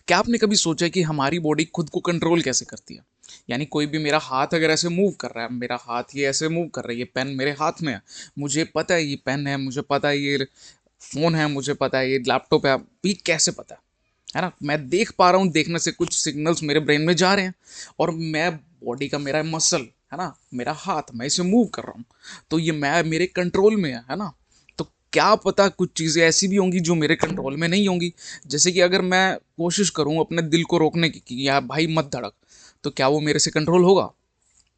क्या आपने कभी सोचा कि हमारी बॉडी खुद को कंट्रोल कैसे करती है? यानी कोई भी मेरा हाथ अगर ऐसे मूव कर रहा है, मेरा हाथ ये ऐसे मूव कर रहा है, ये पेन मेरे हाथ में है, मुझे पता है ये पेन है, मुझे पता है ये फ़ोन है, मुझे पता है ये लैपटॉप है, ये कैसे पता है ना? मैं देख पा रहा हूँ, देखने से कुछ सिग्नल्स मेरे ब्रेन में जा रहे हैं और मैं बॉडी का मेरा मसल है ना, मेरा हाथ, मैं इसे मूव कर रहा हूँ, तो ये मैं मेरे कंट्रोल में है ना? तो क्या पता कुछ चीज़ें ऐसी भी होंगी जो मेरे कंट्रोल में नहीं होंगी। जैसे कि अगर मैं कोशिश करूँ अपने दिल को रोकने की कि यार भाई मत धड़क, तो क्या वो मेरे से कंट्रोल होगा?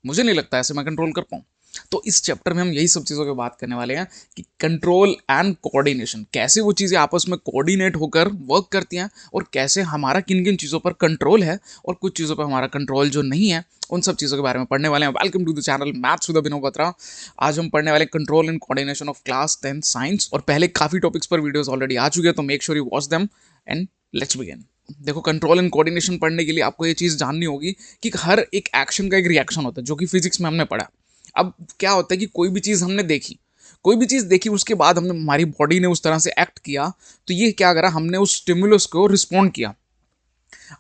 मुझे नहीं लगता ऐसे मैं कंट्रोल कर पाऊँ। तो इस चैप्टर में हम यही सब चीज़ों की बात करने वाले हैं कि कंट्रोल एंड कोऑर्डिनेशन, कैसे वो चीज़ें आपस में कोऑर्डिनेट होकर वर्क करती हैं और कैसे हमारा किन किन चीज़ों पर कंट्रोल है और कुछ चीज़ों पर हमारा कंट्रोल जो नहीं है, उन सब चीज़ों के बारे में पढ़ने वाले हैं। Welcome to the channel maths with Abhinav Batra. आज हम पढ़ने वाले control and coordination of class 10 science, और पहले काफ़ी टॉपिक्स पर वीडियोस ऑलरेडी आ चुके हैं, तो make sure you watch them and let's begin. देखो, कंट्रोल एंड कोऑर्डिनेशन पढ़ने के लिए आपको ये चीज़ जाननी होगी कि हर एक एक्शन का एक रिएक्शन होता है, जो कि फिजिक्स में हमने पढ़ा। अब क्या होता है कि कोई भी चीज़ हमने देखी, कोई भी चीज़ देखी, उसके बाद हमने हमारी बॉडी ने उस तरह से एक्ट किया, तो ये क्या करा, हमने उस स्टिमुलस को रिस्पॉन्ड किया।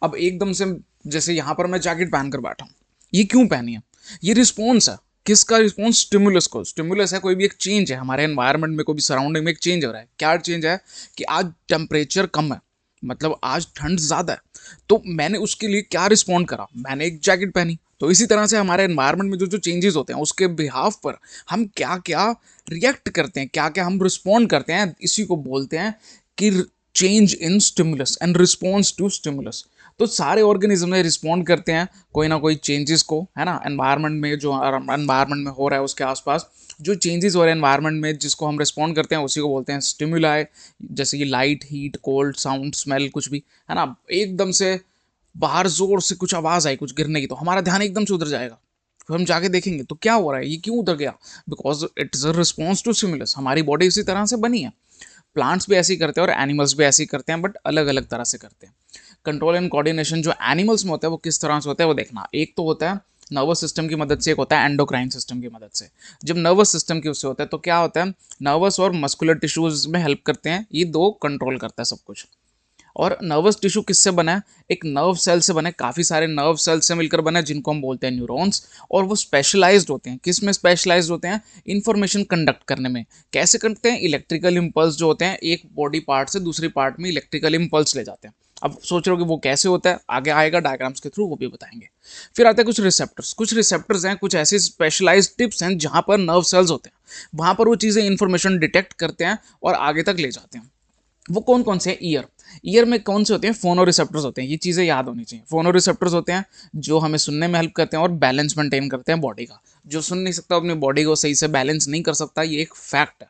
अब एकदम से जैसे यहाँ पर मैं जैकेट पहन कर बैठा हूँ, ये क्यों पहनी है? ये रिस्पॉन्स है। किसका रिस्पॉन्स? स्टिमुलस को। स्टिमुलस है कोई भी एक चेंज है हमारे एनवायरनमेंट में, कोई भी सराउंडिंग में एक चेंज हो रहा है। क्या चेंज है? कि आज टेम्परेचर कम है, मतलब आज ठंड ज़्यादा है, तो मैंने उसके लिए क्या रिस्पॉन्ड करा? मैंने एक जैकेट पहनी। तो इसी तरह से हमारे एनवायरनमेंट में जो जो चेंजेस होते हैं उसके बिहाफ पर हम क्या क्या रिएक्ट करते हैं, क्या क्या हम रिस्पॉन्ड करते हैं, इसी को बोलते हैं कि change in stimulus and response to stimulus. तो सारे ऑर्गेनिज्म में रिस्पॉन्ड करते हैं कोई ना कोई चेंजेस को, है ना, एनवायरनमेंट में, जो एनवायरनमेंट में हो रहा है उसके आसपास जो चेंजेस हो रहे हैं एनवायरनमेंट में, जिसको हम रिस्पॉन्ड करते हैं, उसी को बोलते हैं स्टिमुलाई। जैसे कि light, heat, cold, sound, smell, कुछ भी, है ना। एकदम से बाहर जोर से कुछ आवाज़ आई कुछ गिरने की, तो हमारा ध्यान एकदम से उधर जाएगा, फिर हम जाके देखेंगे तो क्या हो रहा है, ये क्यों उधर गया? Because it is a response to stimulus. हमारी बॉडी इसी तरह से बनी है। प्लांट्स भी ऐसे ही करते हैं और एनिमल्स भी ऐसे ही करते हैं, बट अलग अलग तरह से करते हैं। कंट्रोल एंड कोऑर्डिनेशन जो एनिमल्स में होता है वो किस तरह से होता है वो देखना। एक तो होता है नर्वस सिस्टम की मदद से, एक होता है एंडोक्राइन सिस्टम की मदद से। जब नर्वस सिस्टम की उससे होता है तो क्या होता है, नर्वस और मस्कुलर टिश्यूज में हेल्प करते हैं, ये दो कंट्रोल करता है सब कुछ। और नर्वस टिश्यू किससे बना है? एक नर्व सेल से बना है, काफ़ी सारे नर्व सेल से मिलकर बना है, जिनको हम बोलते हैं न्यूरॉन्स। और वो स्पेशलाइज्ड होते हैं। किस में स्पेशलाइज्ड होते हैं? इंफॉर्मेशन कंडक्ट करने में। कैसे करते हैं? इलेक्ट्रिकल इम्पल्स जो होते हैं, एक बॉडी पार्ट से दूसरी पार्ट में इलेक्ट्रिकल इम्पल्स ले जाते हैं। अब सोच रहे हो कि वो कैसे होता है, आगे आएगा डायग्राम्स के थ्रू, वो भी बताएंगे। फिर आते हैं कुछ रिसेप्टर्स। कुछ रिसेप्टर्स हैं, कुछ ऐसे स्पेशलाइज्ड टिप्स हैं जहाँ पर नर्व सेल्स होते हैं, वहाँ पर वो चीज़ें इंफॉर्मेशन डिटेक्ट करते हैं और आगे तक ले जाते हैं। वो कौन कौन से हैं? ईयर। ईयर में कौन से होते हैं? फोनो रिसेप्टर्स होते हैं। ये चीज़ें याद होनी चाहिए। फोनो रिसेप्टर्स होते हैं जो हमें सुनने में हेल्प करते हैं और बैलेंस मेंटेन करते हैं बॉडी का। जो सुन नहीं सकता अपनी बॉडी को सही से बैलेंस नहीं कर सकता, ये एक फैक्ट है।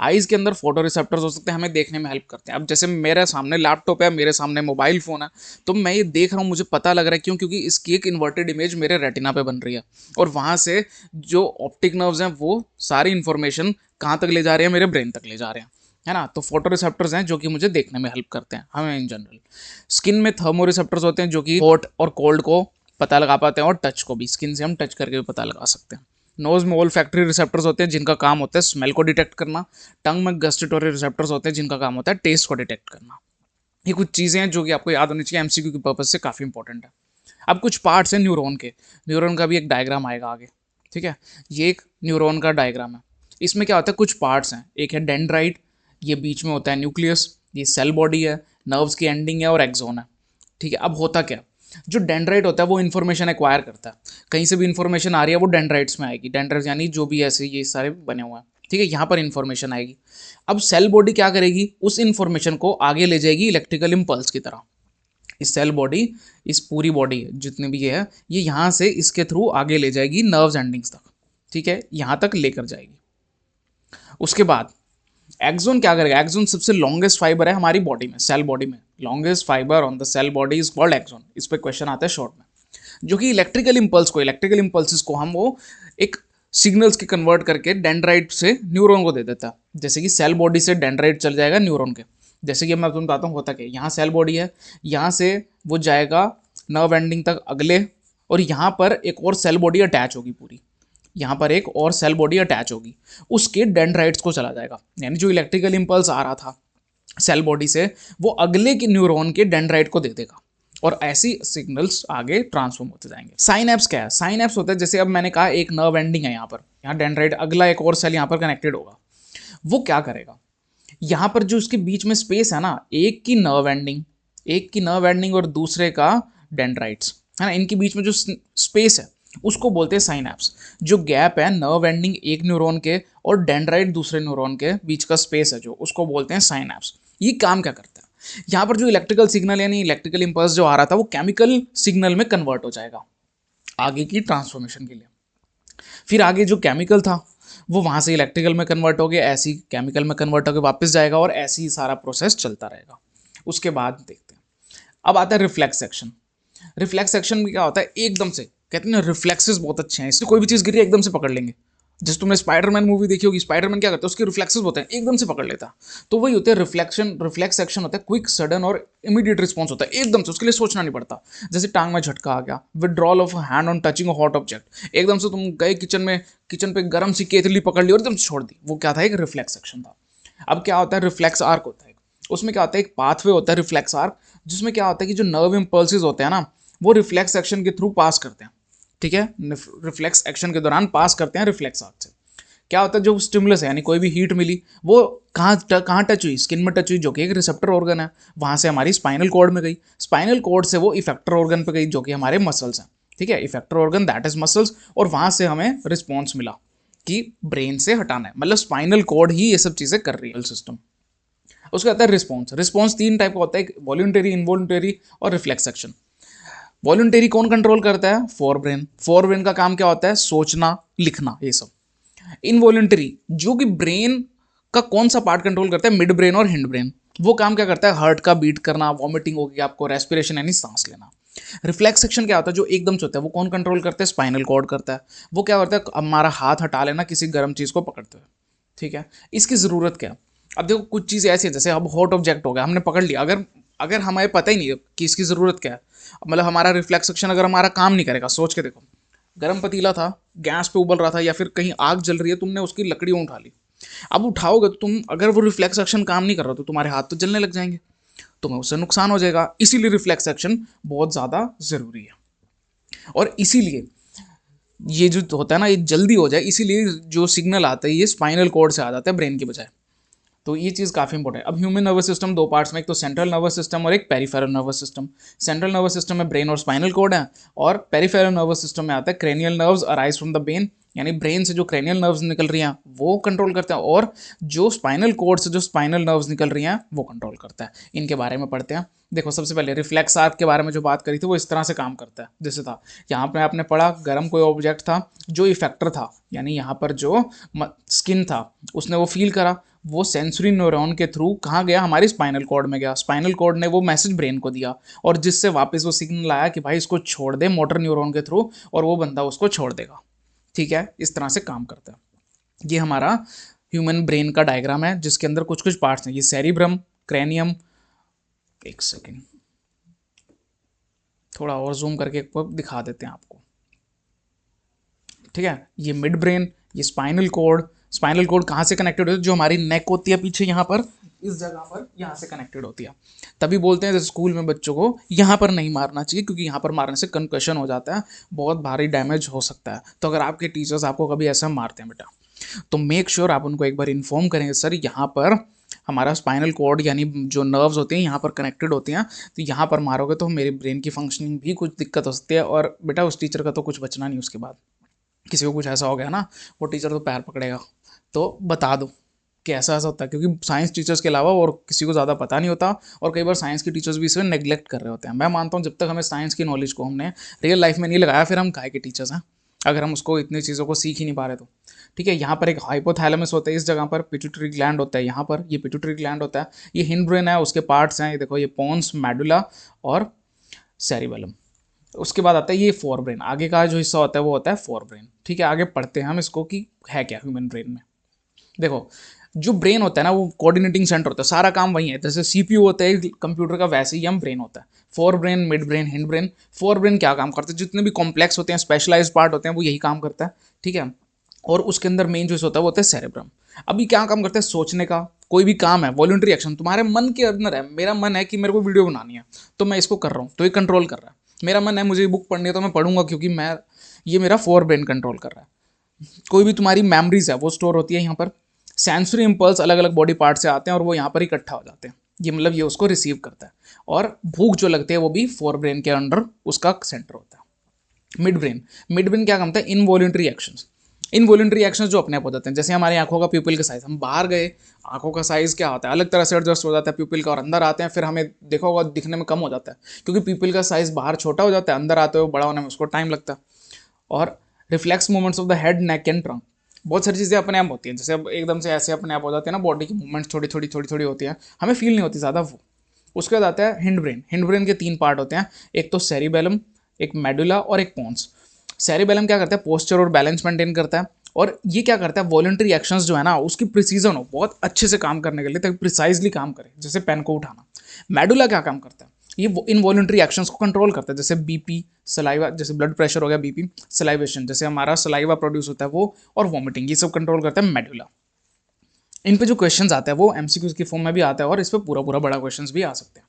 आइज़ के अंदर फोटो रिसेप्टर्स हो सकते हैं, हमें देखने में हेल्प करते हैं। अब जैसे मेरे सामने लैपटॉप है, मेरे सामने मोबाइल फ़ोन है, तो मैं ये देख रहा हूँ, मुझे पता लग रहा है। क्यों? क्योंकि इसकी एक इन्वर्टेड इमेज मेरे रेटिना पे बन रही है, और वहाँ से जो ऑप्टिक नर्व्स हैं वो सारी इन्फॉर्मेशन कहाँ तक ले जा रहे हैं? मेरे ब्रेन तक ले जा रहे हैं, है ना। तो फोटो रिसेप्टर्स हैं जो कि मुझे देखने में हेल्प करते हैं हमें इन जनरल। स्किन में थर्मो रिसेप्टर्स होते हैं जो कि हॉट और कोल्ड को पता लगा पाते हैं, और टच को भी, स्किन से हम टच करके भी पता लगा सकते हैं। नोज में ओल्फैक्टरी रिसेप्टर्स होते हैं जिनका काम होता है स्मेल को डिटेक्ट करना। टंग में गस्टेटोरी रिसेप्टर्स होते हैं जिनका काम होता है टेस्ट को डिटेक्ट करना। ये कुछ चीज़ें हैं जो कि आपको याद होनी चाहिए, एमसीक्यू के पर्पज से काफ़ी इंपॉर्टेंट है। अब कुछ पार्ट्स हैं न्यूरॉन के। न्यूरॉन का भी एक डायग्राम आएगा आगे, ठीक है। ये एक न्यूरॉन का डायग्राम है। इसमें क्या होता है, कुछ पार्ट्स हैं। एक है डेंड्राइट, ये बीच में होता है न्यूक्लियस, ये सेल बॉडी है, नर्व्स की एंडिंग है, और एक्सोन है, ठीक है। अब होता क्या, जो डेंड्राइट होता है वो इन्फॉर्मेशन एक्वायर करता है। कहीं से भी इन्फॉर्मेशन आ रही है वो डेंड्राइट्स में आएगी। डेंड्राइट्स यानी जो भी ऐसे ये सारे बने हुए हैं, ठीक है, यहाँ पर इन्फॉर्मेशन आएगी। अब सेल बॉडी क्या करेगी, उस इन्फॉर्मेशन को आगे ले जाएगी इलेक्ट्रिकल इम्पल्स की तरह। इस सेल बॉडी, इस पूरी बॉडी जितने भी ये है, ये यहाँ से इसके थ्रू आगे ले जाएगी नर्व्स एंडिंग्स तक, ठीक है, यहाँ तक लेकर जाएगी। उसके बाद एक्सोन क्या करेगा? एक्सोन सबसे लॉन्गेस्ट फाइबर है हमारी बॉडी में, सेल बॉडी में। Longest fibre on the cell body is called axon. इस पे क्वेश्चन आता है शॉर्ट में, जो कि इलेक्ट्रिकल इम्पल्सिस को हम वो एक सिग्नल्स के कन्वर्ट करके डेंड्राइट से न्यूरॉन को दे देता है। जैसे कि सेल बॉडी से डेंड्राइट चल जाएगा न्यूरॉन के। जैसे कि मैं तुम्हें बताता हूँ होता क्या, यहाँ सेल बॉडी है, यहाँ से वो जाएगा नर्व एंडिंग तक अगले, और यहाँ पर एक और सेल बॉडी अटैच होगी पूरी। यहाँ पर एक और सेल बॉडी अटैच होगी, उसके डेंड्राइट्स को चला जाएगा। यानी जो इलेक्ट्रिकल इम्पल्स आ रहा था सेल बॉडी से, वो अगले के न्यूरॉन के डेंड्राइट को दे देगा और ऐसी सिग्नल्स आगे ट्रांसफॉर्म होते जाएंगे। साइनैप्स क्या है? साइनैप्स होता है, जैसे अब मैंने कहा एक नर्व एंडिंग है यहाँ पर, यहाँ डेंड्राइट, अगला एक और सेल यहाँ पर कनेक्टेड होगा। वो क्या करेगा, यहाँ पर जो उसके बीच में स्पेस है ना, एक की नर्व एंडिंग और दूसरे का डेंड्राइट्स है ना, इनके बीच में जो स्पेस है उसको बोलते हैं साइनैप्स। जो गैप है नर्व एंडिंग एक न्यूरॉन के और डेंड्राइट दूसरे न्यूरॉन के बीच का स्पेस है जो, उसको बोलते हैं साइनैप्स। ये काम क्या करता है, यहाँ पर जो इलेक्ट्रिकल सिग्नल यानी इलेक्ट्रिकल इंपल्स जो आ रहा था वो केमिकल सिग्नल में कन्वर्ट हो जाएगा आगे की ट्रांसफॉर्मेशन के लिए। फिर आगे जो केमिकल था वो वहाँ से इलेक्ट्रिकल में कन्वर्ट हो गया, ऐसी केमिकल में कन्वर्ट होकर वापस जाएगा और ऐसे ही सारा प्रोसेस चलता रहेगा। उसके बाद देखते हैं, अब आता है रिफ्लेक्स एक्शन। रिफ्लेक्स एक्शन में क्या होता है, एकदम से कहते हैं ना, रिफ्लेक्सेस बहुत अच्छे हैं, इससे कोई भी चीज़ गिरी एकदम से पकड़ लेंगे। जैसे तुमने स्पाइडरमैन मूवी देखी होगी, स्पाइडरमैन क्या करता है, उसके रिफ्लेक्सेस होते हैं, एकदम से पकड़ लेता। तो वही होते हैं रिफ्लेक्स एक्शन होता है, क्विक सडन और इमीडिएट रिस्पॉन्स होता है, एकदम से, उसके लिए सोचना नहीं पड़ता। जैसे टांग में झटका आ गया, withdrawal of hand on touching a hot object, एकदम से तुम गए किचन पे गर्म सी केतली पकड़ ली और एकदम से छोड़ दी, वो क्या था, एक रिफ्लेक्स एक्शन था। अब क्या होता है, रिफ्लेक्स आर्क होता है, उसमें क्या होता है, एक पाथवे होता है रिफ्लेक्स आर्क, जिसमें क्या होता है कि जो नर्व इम्पल्सेस होते हैं ना, वो रिफ्लेक्स एक्शन के थ्रू पास करते हैं। ठीक है, रिफ्लेक्स एक्शन के दौरान पास करते हैं रिफ्लेक्स आर्क से। क्या होता है, जो स्टिमुलस है यानी कोई भी हीट मिली, वो कहाँ टच हुई, स्किन में टच हुई जो कि एक रिसेप्टर ऑर्गन है, वहाँ से हमारी स्पाइनल कॉर्ड में गई, स्पाइनल कॉर्ड से वो इफेक्टर ऑर्गन पे गई जो कि हमारे मसल्स हैं। ठीक है, effector organ that is muscles, और वहाँ से हमें रिस्पॉन्स मिला कि ब्रेन से हटाना है, मतलब स्पाइनल कॉर्ड ही ये सब चीज़ें कर रही है सिस्टम। उसका आता है रिस्पॉन्स। रिस्पॉन्स तीन टाइप का होता है, वॉल्यूंटरी, इनवॉल्यूंटरी और रिफ्लेक्स एक्शन। वॉल्यूंटरी कौन कंट्रोल करता है, फोर ब्रेन। फोर ब्रेन का काम क्या होता है, सोचना, लिखना, ये सब। इनवॉल्यूंटरी जो कि ब्रेन का कौन सा पार्ट कंट्रोल करता है, मिड ब्रेन और हिंड ब्रेन, वो काम क्या करता है, हार्ट का बीट करना, वॉमिटिंग होगी आपको, रेस्पिरेशन यानी सांस लेना। रिफ्लेक्स सेक्शन क्या होता है, जो एकदम से होता है, वो कौन कंट्रोल करता है, स्पाइनल कॉर्ड करता है। वो क्या करता है, हमारा हाथ हटा लेना किसी गर्म चीज़ को पकड़ते हुए। ठीक है, इसकी ज़रूरत क्या है, अब देखो कुछ चीज़ ऐसी है, जैसे अब हॉट ऑब्जेक्ट हो गया, हमने पकड़ लिया, अगर अगर हमें पता ही नहीं है कि इसकी ज़रूरत क्या है, मतलब हमारा रिफ्लेक्स सेक्शन अगर हमारा काम नहीं करेगा, सोच के देखो, गर्म पतीला था, गैस पे उबल रहा था, या फिर कहीं आग जल रही है, तुमने उसकी लकड़ियाँ उठा ली, अब उठाओगे तो तुम, अगर वो रिफ्लेक्स एक्शन काम नहीं कर रहा तो तुम्हारे हाथ तो जलने लग जाएंगे, तुम्हें उससे नुकसान हो जाएगा। इसीलिए रिफ्लेक्स एक्शन बहुत ज़्यादा ज़रूरी है, और इसीलिए ये जो होता है ना, ये जल्दी हो जाए, इसीलिए जो सिग्नल आता है ये स्पाइनल कॉर्ड से आ जाता है ब्रेन की बजाय। तो ये चीज़ काफ़ी इंपॉर्टेंट है। अब ह्यूमन नर्वस सिस्टम दो पार्ट्स में, एक तो सेंट्रल नर्वस सिस्टम और एक peripheral nervous system. Central nervous system में ब्रेन और स्पाइनल कॉर्ड है, और पेरिफेरल नर्वस सिस्टम में आता है cranial nerves arise from the brain, यानी ब्रेन से जो क्रेनियल नर्व्स निकल रही हैं वो कंट्रोल करते हैं, और जो स्पाइनल कॉर्ड से जो स्पाइनल नर्व्स निकल रही हैं वो कंट्रोल करता है। इनके बारे में पढ़ते हैं। देखो, सबसे पहले रिफ्लेक्स आर्क के बारे में जो बात करी थी वो इस तरह से काम करता है, जैसे था यहाँ पे आपने पढ़ा, गर्म कोई ऑब्जेक्ट था, जो इफेक्टर था यानी यहाँ पर जो स्किन था, उसने वो फील करा, वो सेंसरी न्यूरॉन के थ्रू कहाँ गया, हमारी स्पाइनल कॉर्ड में गया, स्पाइनल कॉर्ड ने वो मैसेज ब्रेन को दिया, और जिससे वापस वो सिग्नल आया कि भाई इसको छोड़ दे मोटर न्यूरॉन के थ्रू, और वो बंदा उसको छोड़ देगा। ठीक है, इस तरह से काम करता है। ये हमारा ह्यूमन ब्रेन का डायग्राम है, जिसके अंदर कुछ कुछ पार्ट्स हैं, ये सेरिब्रम, क्रेनियम, एक सेकेंड थोड़ा और जूम करके एक बार दिखा देते हैं आपको। ठीक है, ये मिड ब्रेन, ये स्पाइनल कॉर्ड। स्पाइनल कॉर्ड कहाँ से कनेक्टेड होती है, जो हमारी नेक होती है पीछे यहाँ पर, इस जगह पर यहाँ से कनेक्टेड होती है। तभी बोलते हैं स्कूल में बच्चों को यहाँ पर नहीं मारना चाहिए, क्योंकि यहाँ पर मारने से कंकशन हो जाता है, बहुत भारी डैमेज हो सकता है। तो अगर आपके टीचर्स आपको कभी ऐसा मारते हैं बेटा, तो मेक श्योर आप उनको एक बार इन्फॉर्म करेंगे, सर यहाँ पर हमारा स्पाइनल कॉर्ड यानी जो नर्व्स होते हैं यहाँ पर कनेक्टेड होती हैं, तो यहाँ पर मारोगे तो मेरे ब्रेन की फंक्शनिंग भी कुछ दिक्कत हो सकती है, और बेटा उस टीचर का तो कुछ बचना नहीं। उसके बाद किसी को कुछ ऐसा हो गया ना, वो टीचर तो पैर पकड़ेगा। तो बता दो कि ऐसा ऐसा होता है, क्योंकि साइंस टीचर्स के अलावा और किसी को ज़्यादा पता नहीं होता, और कई बार साइंस के टीचर्स भी इसे नेग्लेक्ट कर रहे होते हैं। मैं मानता हूँ जब तक हमें साइंस की नॉलेज को हमने रियल लाइफ में नहीं लगाया, फिर हम काहे के टीचर्स हैं, अगर हम उसको इतनी चीज़ों को सीख ही नहीं पा रहे तो। ठीक है, यहाँ पर एक हाइपोथैलेमस होता है, इस जगह पर पिट्यूटरी ग्लैंड होता है, यहाँ पर ये पिट्यूटरी ग्लैंड होता है, ये हिंड ब्रेन है, उसके पार्ट्स हैं, ये देखो, ये पोन्स, मेडुला और सेरिबेलम। उसके बाद आता है ये फोर ब्रेन, आगे का जो हिस्सा होता है वो होता है फोर ब्रेन। ठीक है, आगे पढ़ते हैं हम इसको कि है क्या ह्यूमन ब्रेन में। देखो, जो ब्रेन होता है ना, वो कोऑर्डिनेटिंग सेंटर होता है, सारा काम वही है, जैसे सीपीयू होता है कंप्यूटर का, वैसे ही हम ब्रेन होता है। Fore brain, mid brain, hind brain. Fore brain क्या काम करता है, जितने भी कॉम्प्लेक्स होते हैं, स्पेशलाइज्ड पार्ट होते हैं, वो यही काम करता है। ठीक है, और उसके अंदर मेन जो होता है वो होता है सेरेब्रम। अभी क्या काम करता है, सोचने का, कोई भी काम है, वॉलंटरी एक्शन तुम्हारे मन के अंदर है। मेरा मन है कि मेरे को वीडियो बनानी है तो मैं इसको कर रहा हूँ, तो ये कंट्रोल कर रहा है। मेरा मन है मुझे बुक पढ़नी है तो मैं पढ़ूंगा, क्योंकि मैं ये मेरा फोर ब्रेन कंट्रोल कर रहा है। कोई भी तुम्हारी मेमोरीज है वो स्टोर होती है यहाँ पर। सेंसरी इम्पल्स अलग अलग बॉडी पार्ट से आते हैं और वो यहाँ पर इकट्ठा हो जाते हैं, ये मतलब ये उसको रिसीव करता है। और भूख जो लगती है वो भी फोर ब्रेन के अंडर उसका सेंटर होता है। मिड ब्रेन क्या करता है, इनवॉलंटरी एक्शंस। इनवॉलंटरी एक्शंस जो अपने आप हो जाते हैं, जैसे हमारी आंखों का प्यूपिल का साइज, हम बाहर गए, आंखों का साइज क्या होता है, अलग तरह से एडजस्ट हो जाता है प्यूपिल का, और अंदर आते हैं फिर हमें देखा होगा दिखने में कम हो जाता है, क्योंकि प्यूपिल का साइज बाहर छोटा हो जाता है, अंदर आते हुए बड़ा होने में उसको टाइम लगता है। और reflex movements of the head, neck and trunk, बहुत सारी चीज़ें अपने आप होती हैं, जैसे अब एकदम से ऐसे अपने आप हो जाती है ना, बॉडी की मूवमेंट्स थोड़ी थोड़ी होती है, हमें फील नहीं होती ज़्यादा वो। उसके बाद आता है हिंड ब्रेन। हिंड ब्रेन के तीन पार्ट होते हैं, एक तो सेरिबेलम, एक मेडुला और एक पोन्स। सेरिबेलम क्या करता है, पोस्चर और बैलेंस मेंटेन करता है, और ये क्या करता है, वॉलंटरी एक्शंस जो है ना उसकी प्रिसीजन हो बहुत अच्छे से काम करने के लिए, ताकि प्रिसाइजली काम करे, जैसे पेन को उठाना। मेडुला क्या काम करता है, ये इनवॉलंटरी एक्शंस को कंट्रोल करता है, जैसे बीपी, सलाइवा, जैसे ब्लड प्रेशर हो गया, बीपी, सलाइवेशन, जैसे हमारा सलाइवा प्रोड्यूस होता है वो, और वॉमिटिंग, ये सब कंट्रोल करता है मेडुला। इन पे जो क्वेश्चंस आते हैं वो एमसीक्यूज की फॉर्म में भी आता है, और इस पे पूरा पूरा बड़ा क्वेश्चंस भी आ सकते हैं।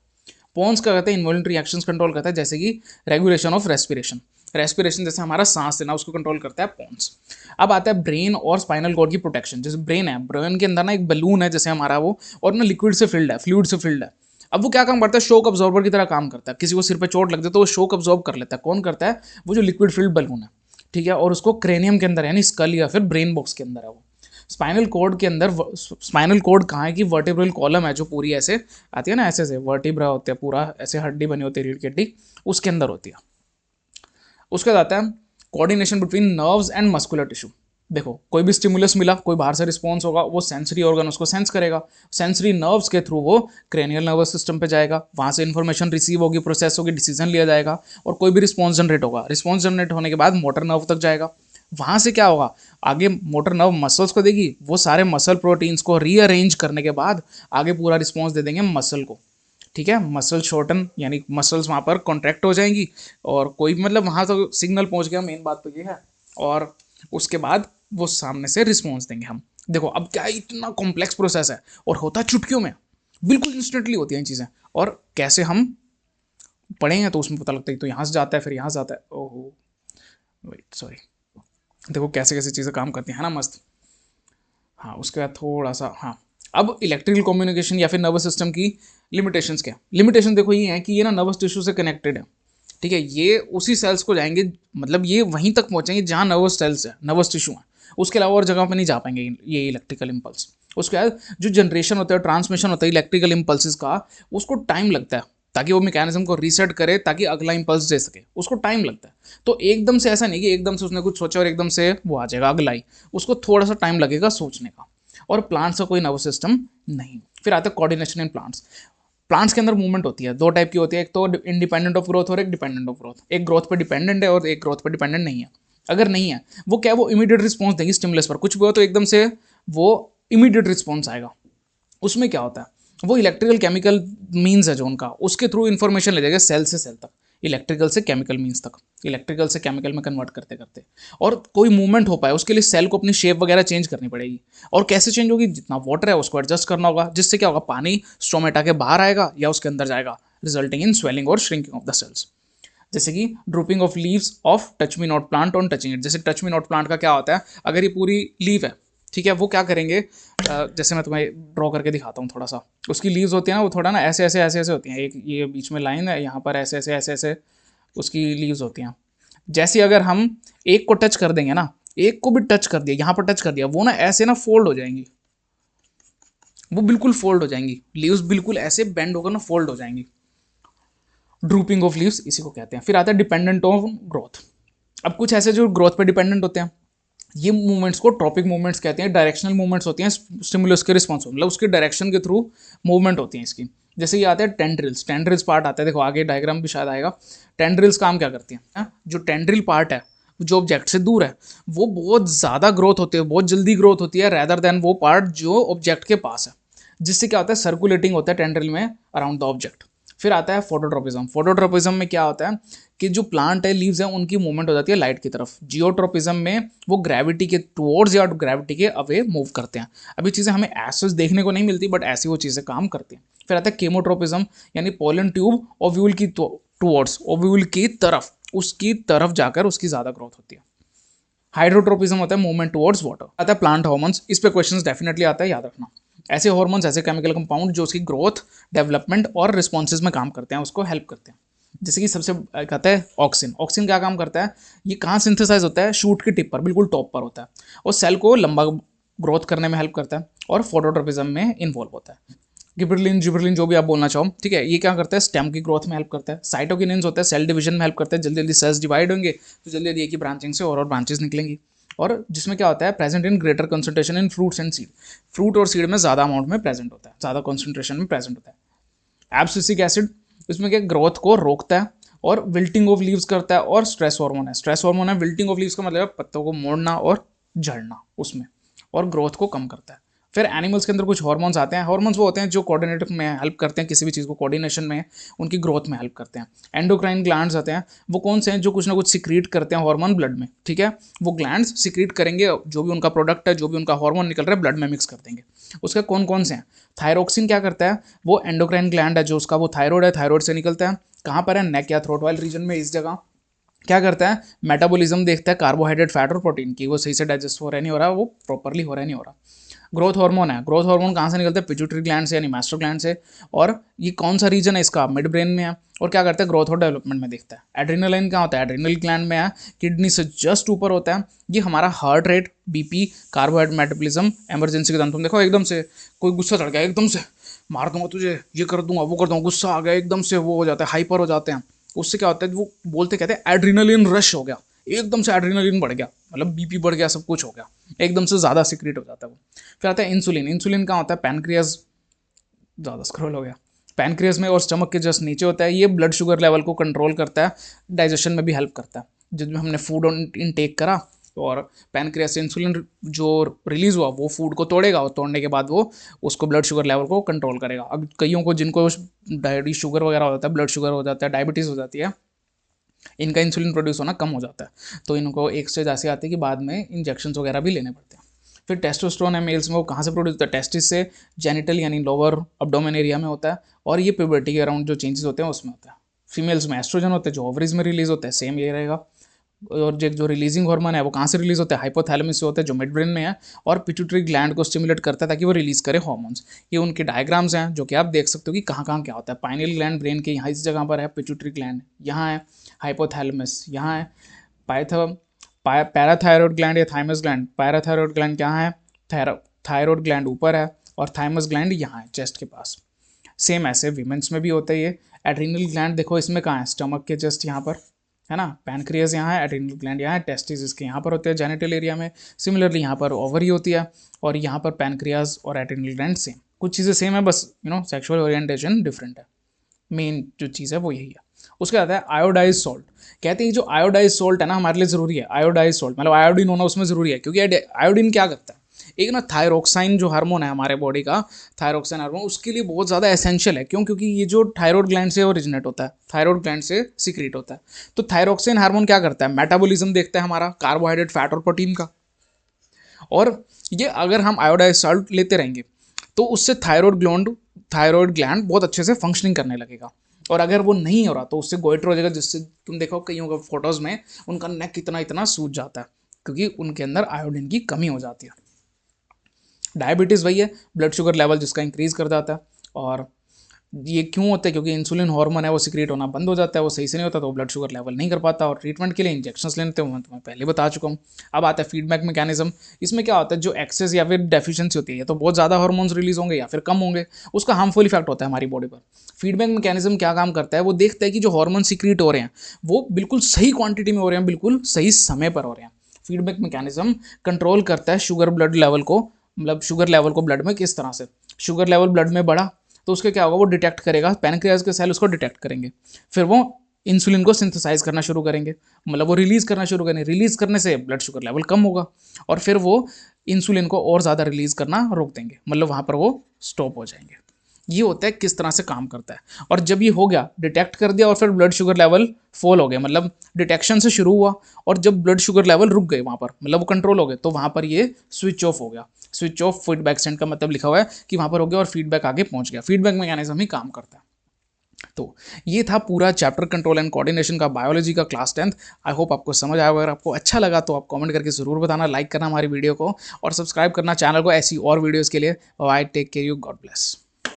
पोन्स क्या करते हैं, इन्वॉलंटरी एक्शंस कंट्रोल करता है, जैसे कि रेगुलेशन ऑफ रेस्पिरेशन। रेस्पिरेशन जैसे हमारा सांस लेना, उसको कंट्रोल करता है पोन्स। अब आता है ब्रेन और स्पाइनल कॉर्ड की प्रोटेक्शन। जैसे ब्रेन है, ब्रेन के अंदर ना एक बलून है जैसे हमारा वो, और ना लिक्विड से फिल्ड है, फ्लूइड से फिल्ड है। अब वो क्या काम करता है, शॉक अब्जॉर्बर की तरह काम करता है। किसी को सिर पे चोट लग जाए तो वो शॉक अब्जॉर्ब कर लेता है। कौन करता है, वो जो लिक्विड फिल्ड बलून है, ठीक है, और उसको क्रेनियम के अंदर यानी स्कल या फिर ब्रेन बॉक्स के अंदर है वो। स्पाइनल कोड के अंदर, स्पाइनल कोड कहाँ है कि वर्टिब्रल कॉलम है, जो पूरी ऐसे आती है ना, ऐसे से वर्टिब्रा होते हैं, पूरा ऐसे हड्डी बनी होती है रीढ़ की हड्डी, उसके अंदर होती है। उसके बाद आता है coordination between nerves and muscular tissue. देखो कोई भी स्टिमुलस मिला, कोई बाहर से रिस्पॉन्स होगा, वो सेंसरी ऑर्गन उसको सेंस करेगा, सेंसरी नर्व्स के थ्रू वो क्रेनियल नर्वस सिस्टम पे जाएगा, वहाँ से इन्फॉर्मेशन रिसीव होगी, प्रोसेस होगी, डिसीजन लिया जाएगा, और कोई भी रिस्पॉन्स जनरेट होगा। रिस्पॉन्स जनरेट होने के बाद मोटर नर्व तक जाएगा, वहाँ से क्या होगा, आगे मोटर नर्व मसल्स को देगी, वो सारे मसल प्रोटीन्स को रीअरेंज करने के बाद आगे पूरा रिस्पॉन्स दे देंगे मसल को, ठीक है। मसल शॉर्टन यानी मसल्स वहाँ पर कॉन्ट्रैक्ट हो जाएंगी, और कोई मतलब वहाँ तो सिग्नल पहुँच गया, मेन बात तो ये है। और उसके बाद वो सामने से रिस्पॉन्स देंगे हम। देखो अब क्या इतना कॉम्प्लेक्स प्रोसेस है, और होता चुटकियों में, बिल्कुल इंस्टेंटली होती हैं चीज़ें, और कैसे हम पढ़ेंगे तो उसमें पता लगता है, तो यहाँ से जाता है फिर यहाँ से आता है। ओहो वेट सॉरी, देखो कैसे कैसे चीज़ें काम करती हैं, है ना, मस्त। हाँ उसके बाद थोड़ा सा, हाँ अब इलेक्ट्रिकल कम्युनिकेशन या फिर नर्वस सिस्टम की लिमिटेशंस क्या। लिमिटेशन देखो ये है कि ये ना नर्वस टिश्यू से कनेक्टेड है, ठीक है, ये उसी सेल्स को जाएंगे, मतलब ये वहीं तक पहुंचेंगे जहाँ नर्वस सेल्स है, नर्वस टिश्यू है, उसके अलावा और जगह पे नहीं जा पाएंगे ये इलेक्ट्रिकल इम्पल्स। उसके बाद जो जनरेशन होता है, ट्रांसमिशन होता है इलेक्ट्रिकल इम्पल्सिस का, उसको टाइम लगता है, ताकि वो मैकेनिज्म को रीसेट करे, ताकि अगला इंपल्स दे सके, उसको टाइम लगता है। तो एकदम से ऐसा नहीं कि एकदम से उसने कुछ सोचा और एकदम से वो आ जाएगा अगला ही, उसको थोड़ा सा टाइम लगेगा सोचने का। और प्लांट्स का कोई नर्वस सिस्टम नहीं। फिर आता है कोऑर्डिनेशन इन प्लांट्स। प्लांट्स के अंदर मूवमेंट होती है, दो टाइप की होती है, एक तो इंडिपेंडेंट ऑफ ग्रोथ और एक डिपेंडेंट ऑफ ग्रोथ। एक ग्रोथ पर डिपेंडेंट है और एक ग्रोथ पर डिपेंडेंट नहीं है। अगर नहीं है वो क्या है, वो इमीडिएट रिस्पॉन्स देंगी स्टिमुलस पर, कुछ भी हो तो एकदम से वो इमीडिएट रिस्पॉन्स आएगा। उसमें क्या होता है, वो इलेक्ट्रिकल केमिकल मीन्स है जो उनका, उसके थ्रू इन्फॉर्मेशन ले जाएगा सेल से सेल तक, इलेक्ट्रिकल से केमिकल मीन्स तक, इलेक्ट्रिकल से केमिकल में कन्वर्ट करते करते। और कोई मूवमेंट हो पाए उसके लिए सेल को अपनी शेप वगैरह चेंज करनी पड़ेगी। और कैसे चेंज होगी, जितना वाटर है उसको एडजस्ट करना होगा, जिससे क्या होगा, पानी स्टोमेटा के बाहर आएगा या उसके अंदर जाएगा, रिजल्टिंग इन स्वेलिंग और श्रिंकिंग ऑफ द सेल्स। जैसे कि drooping of leaves of touch me not plant on touching it. जैसे टच मी नॉट प्लांट का क्या होता है, अगर ये पूरी लीव है, ठीक है, वो क्या करेंगे, जैसे मैं तुम्हें ड्रॉ करके दिखाता हूँ थोड़ा सा। उसकी लीव्स होती हैं ना, वो थोड़ा ना ऐसे ऐसे ऐसे ऐसे होती हैं, एक ये बीच में लाइन है, यहाँ पर ऐसे ऐसे ऐसे ऐसे उसकी लीव्स होती हैं। जैसे अगर हम एक को टच कर देंगे ना, एक को भी टच कर दिया, यहाँ पर टच कर दिया, वो ना ऐसे ना फोल्ड हो जाएंगी, वो बिल्कुल फोल्ड हो जाएंगी, लीव्स बिल्कुल ऐसे बेंड होकर ना फोल्ड हो जाएंगी। ड्रूपिंग ऑफ लीव्स इसी को कहते हैं। फिर आता है डिपेंडेंट ऑन ग्रोथ। अब कुछ ऐसे जो ग्रोथ पे डिपेंडेंट होते हैं, ये मूवमेंट्स को ट्रॉपिक मूवमेंट्स कहते हैं। डायरेक्शनल मूवमेंट्स होती हैं स्टिमुलस के रिस्पॉन्स, मतलब उसके डायरेक्शन के थ्रू मूवमेंट होती हैं इसकी। जैसे ये आते हैं टेंड्रिल्स, टेंड्रिल्स पार्ट आता है, देखो आगे डायग्राम भी शायद आएगा। टेंड्रिल्स काम क्या करती हैं, जो टेंड्रिल पार्ट है जो ऑब्जेक्ट से दूर है, वो बहुत ज़्यादा ग्रोथ होती है, बहुत जल्दी ग्रोथ होती है रैदर देन वो पार्ट जो ऑब्जेक्ट के पास है, जिससे क्या होता है, सर्कुलेटिंग होता है टेंड्रिल में अराउंड द ऑब्जेक्ट। फिर आता है फोटोट्रोपिज्म। फोटोट्रोपिज्म में क्या होता है कि जो प्लांट है, लीव्स हैं, उनकी मूवमेंट हो जाती है लाइट की तरफ। जियोट्रोपिज्म में वो ग्रेविटी के टुवर्ड्स या ग्रेविटी के अवे मूव करते हैं। अभी चीज़ें हमें ऐसे देखने को नहीं मिलती, बट ऐसी वो चीज़ें काम करती हैं। फिर आता है केमोट्रोपिज्म, यानी पोलन ट्यूब ओव्यूल की टुवर्ड्स, ओव्यूल की तरफ, उसकी तरफ जाकर उसकी ज़्यादा ग्रोथ होती है। हाइड्रोट्रोपिज्म होता है मूवमेंट टुवर्ड्स वाटर। आता है प्लांट हार्मोन्स। इस पे क्वेश्चंस डेफिनेटली आता है, याद रखना। ऐसे हार्मोन्स, ऐसे केमिकल कंपाउंड जो उसकी ग्रोथ, डेवलपमेंट और रिस्पॉन्सेज में काम करते हैं, उसको हेल्प करते हैं। जैसे कि सबसे कहता है ऑक्सिन। ऑक्सिन क्या काम करता है, ये कहाँ सिंथेसाइज होता है, शूट की टिप पर, बिल्कुल टॉप पर होता है, और सेल को लंबा ग्रोथ करने में हेल्प करता है, और फोटोट्रोपिज्म में इन्वॉल्व होता है। गिबरलिन, जिबरलिन, जो भी आप बोलना चाहो, ठीक है, ये क्या करता है, स्टेम की ग्रोथ में हेल्प करता है। साइटोकिनिन्स होता है, सेल डिवीजन में हेल्प करता है, जल्दी जल्दी सेल्स डिवाइड होंगे तो जल्दी जल्दी एक ही ब्रांचिंग से और ब्रांचेस निकलेंगी। और जिसमें क्या होता है, present in greater concentration in fruits and seed. Fruit और सीड में ज़्यादा अमाउंट में प्रेजेंट होता है, ज़्यादा कॉन्सेंट्रेशन में प्रेजेंट होता है। एब्सिसिक एसिड, इसमें क्या ग्रोथ को रोकता है और विल्टिंग ऑफ लीव्स करता है, और स्ट्रेस हार्मोन है। स्ट्रेस हार्मोन है, विल्टिंग ऑफ लीव्स का मतलब है पत्तों को मोड़ना और झड़ना उसमें, और ग्रोथ को कम करता है। फिर एनिमल्स के अंदर कुछ हार्मोन्स आते हैं। हार्मोन्स वो होते हैं जो कोऑर्डिनेट में हेल्प करते हैं, किसी भी चीज़ को कोऑर्डिनेशन में, उनकी ग्रोथ में हेल्प करते हैं। एंडोक्राइन ग्लैंड्स आते हैं, वो कौन से हैं, जो कुछ ना कुछ सिक्रीट करते हैं हार्मोन ब्लड में, ठीक है। वो ग्लैंड्स सिक्रीट करेंगे, जो भी उनका प्रोडक्ट है, जो भी उनका हार्मोन निकल रहा है, ब्लड में मिक्स कर देंगे। उसके कौन कौन से हैं, थायरोक्सिन क्या करता है, वो एंडोक्राइन ग्लैंड है, जो उसका वो थायराइड है, थायराइड से निकलता है। कहाँ पर है, नेक या थ्रोट वाइल रीजन में, इस जगह। क्या करता है, मेटाबॉलिज्म देखता है कार्बोहाइड्रेट, फैट और प्रोटीन की, वो सही से डाइजेस्ट हो रहा है नहीं हो रहा, वो प्रॉपरली हो रहा है नहीं हो रहा। ग्रोथ हार्मोन है, ग्रोथ हार्मोन कहाँ से निकलता है, पिट्यूटरी ग्लैंड से, यानी मास्टर ग्लैंड से। और ये कौन सा रीजन है इसका, मिड ब्रेन में है। और क्या करता है, ग्रोथ और डेवलपमेंट में देखता है। एड्रेनालाइन कहाँ होता है, एड्रेनल ग्लैंड में है, किडनी से जस्ट ऊपर होता है। ये हमारा heart rate, BP, carbohydrate metabolism, emergency के दौरान, तुम देखो एकदम से कोई गुस्सा चढ़ गया, एकदम से मार दूंगा तुझे, ये कर दूंगा, वो कर दूंगा, गुस्सा आ गया, एकदम से वो हो जाता है, हाइपर हो जाते हैं। उससे क्या होता है, वो बोलते कहते हैं एड्रेनलिन रश हो गया, एकदम से एड्रेनलिन बढ़ गया, मतलब बीपी बढ़ गया, सब कुछ हो गया, एकदम से ज़्यादा सीक्रेट हो जाता है वो। फिर आता है इंसुलिन। इंसुलिन कहाँ होता है, पैनक्रियाज, ज़्यादा स्क्रॉल हो गया, पैनक्रियाज में और स्टमक के जस्ट नीचे होता है। ये ब्लड शुगर लेवल को कंट्रोल करता है, डाइजेशन में भी हेल्प करता है। जिसमें हमने फूड इनटेक करा और पैनक्रियाज से इंसुलिन जो रिलीज हुआ, वो फूड को तोड़ेगा, और तोड़ने के बाद वो उसको ब्लड शुगर लेवल को कंट्रोल करेगा। अब कईयों को जिनको डायबिटीज शुगर वगैरह हो जाता है, ब्लड शुगर हो जाता है, डायबिटीज़ हो जाती है, इनका इंसुलिन प्रोड्यूस होना कम हो जाता है, तो इनको एक स्टेज ऐसी आती है कि बाद में इंजेक्शन वगैरह भी लेने पड़ते हैं। फिर टेस्टोस्टेरोन है मेल्स में, वो कहाँ से प्रोड्यूस होता है, टेस्टिस से, जेनिटल यानी लोअर अब्डोमेन एरिया में होता है, और ये प्यूबर्टी के अराउंड जो चेंजेस होते हैं उसमें होता है। फीमेल्स में एस्ट्रोजन होते हैं, जो ओवरीज में रिलीज होता है, सेम ये रहेगा। और जो रिलीजिंग हार्मोन है वो कहाँ से रिलीज होता है, हाइपोथैलेमस से होता है, जो मिड ब्रेन में है, और पिट्यूटरी ग्लैंड को स्टिमुलेट करता है ताकि वो रिलीज करे हार्मोन्स। ये उनके डायग्राम्स हैं, जो कि आप देख सकते हो कि कहाँ कहाँ क्या होता है। पाइनियल ग्लैंड ब्रेन के यहाँ इस जगह पर है, पिट्यूटरी ग्लैंड यहाँ है, हाइपोथैलेमस यहाँ है, पाइथो पैराथायरॉयड ग्लैंड या थाइमस ग्लैंड, पैराथायरॉयड ग्लैंड कहाँ है, थायरॉयड ग्लैंड ऊपर है, और थाइमस ग्लैंड यहाँ है चेस्ट के पास। सेम ऐसे वीमेंस में भी होता है ये। एड्रीनल ग्लैंड देखो इसमें कहाँ है, स्टमक के जस्ट यहाँ पर है ना, पैनक्रियाज यहाँ है, एड्रीनल ग्लैंड यहाँ है, टेस्टिस इसके यहाँ पर होते हैं जेनिटल एरिया में। सिमिलरली यहाँ पर ओवरी होती है, और यहाँ पर पैनक्रियाज और एड्रीनल ग्लैंड सेम, कुछ चीज़ें सेम है, बस सेक्सुअल ओरिएंटेशन डिफरेंट है। मेन जो चीज़ है वो यही है। उसके बाद है आयोडाइज सॉल्ट। कहते हैं जो आयोडाइज सॉल्ट है ना हमारे लिए ज़रूरी है। आयोडाइज सॉल्ट मतलब आयोडीन होना उसमें ज़रूरी है, क्योंकि आयोडीन क्या करता है, एक ना थायरोक्साइन जो हार्मोन है हमारे बॉडी का, थायरोक्साइन हार्मोन उसके लिए बहुत ज़्यादा एसेंशियल है। क्यों, क्योंकि ये जो थायरॉयड ग्लैंड से ओरिजिनेट होता है, थायरॉयड ग्लैंड से सीक्रेट होता है। तो थायरोक्साइन हार्मोन क्या करता है, मेटाबॉलिज्म देखता है हमारा, कार्बोहाइड्रेट, फैट और प्रोटीन का। और ये अगर हम आयोडाइज सॉल्ट लेते रहेंगे तो उससे थायरॉयड ग्लैंड बहुत अच्छे से फंक्शनिंग करने लगेगा। और अगर वो नहीं हो रहा तो उससे गोइटर हो जाएगा, जिससे तुम देखो कईयों का फोटोज में उनका नेक कितना इतना सूज जाता है, क्योंकि उनके अंदर आयोडीन की कमी हो जाती है। डायबिटीज़ वही है, ब्लड शुगर लेवल जिसका इंक्रीज कर जाता है। और ये क्यों होता है, क्योंकि इंसुलिन हार्मोन है वो सीक्रेट होना बंद हो जाता है, वो सही से नहीं होता तो ब्लड शुगर लेवल नहीं कर पाता। और ट्रीटमेंट के लिए इंजेक्शंस लेते हैं, मैं तुम्हें पहले बता चुका हूँ। अब आता है फीडबैक मैकेनिज्म। इसमें क्या होता है, जो एक्सेस या फिर डेफिशिएंसी होती है, तो बहुत ज़्यादा हार्मोन्स रिलीज होंगे या फिर कम होंगे, उसका हार्मफुल इफेक्ट होता है हमारी बॉडी पर। फीडबैक मैकेनिज्म क्या काम करता है, वो देखता है कि जो हार्मोन सीक्रेट हो रहे हैं वो बिल्कुल सही क्वांटिटी में हो रहे हैं, बिल्कुल सही समय पर हो रहे हैं। फीडबैक मैकेनिज्म कंट्रोल करता है शुगर ब्लड लेवल को, मतलब शुगर लेवल को ब्लड में किस तरह से, शुगर लेवल ब्लड में बढ़ा तो उसके क्या होगा, वो डिटेक्ट करेगा, पैनक्रियाज के सेल उसको डिटेक्ट करेंगे, फिर वो इंसुलिन को सिंथेसाइज करना शुरू करेंगे, मतलब वो रिलीज करना शुरू करेंगे। रिलीज करने से ब्लड शुगर लेवल कम होगा, और फिर वो इंसुलिन को और ज़्यादा रिलीज करना रोक देंगे, मतलब वहाँ पर वो स्टॉप हो जाएंगे। ये होता है किस तरह से काम करता है। और जब ये हो गया, डिटेक्ट कर दिया और फिर ब्लड शुगर लेवल फॉल हो गया, मतलब डिटेक्शन से शुरू हुआ और जब ब्लड शुगर लेवल रुक गए वहाँ पर, मतलब वो कंट्रोल हो गए, तो वहाँ पर ये स्विच ऑफ हो गया। स्विच ऑफ फीडबैक सेंड का मतलब लिखा हुआ है कि वहाँ पर हो गया और फीडबैक आगे पहुँच गया। फीडबैक मैकेनिज्म ही काम करता है। तो ये था पूरा चैप्टर कंट्रोल एंड कोऑर्डिनेशन का बायोलॉजी का क्लास 10th। आई होप आपको समझ आया। अगर आपको अच्छा लगा तो आप कमेंट करके ज़रूर बताना, लाइक करना हमारी वीडियो को और सब्सक्राइब करना चैनल को ऐसी और वीडियोज़ के लिए। I take care you, God bless.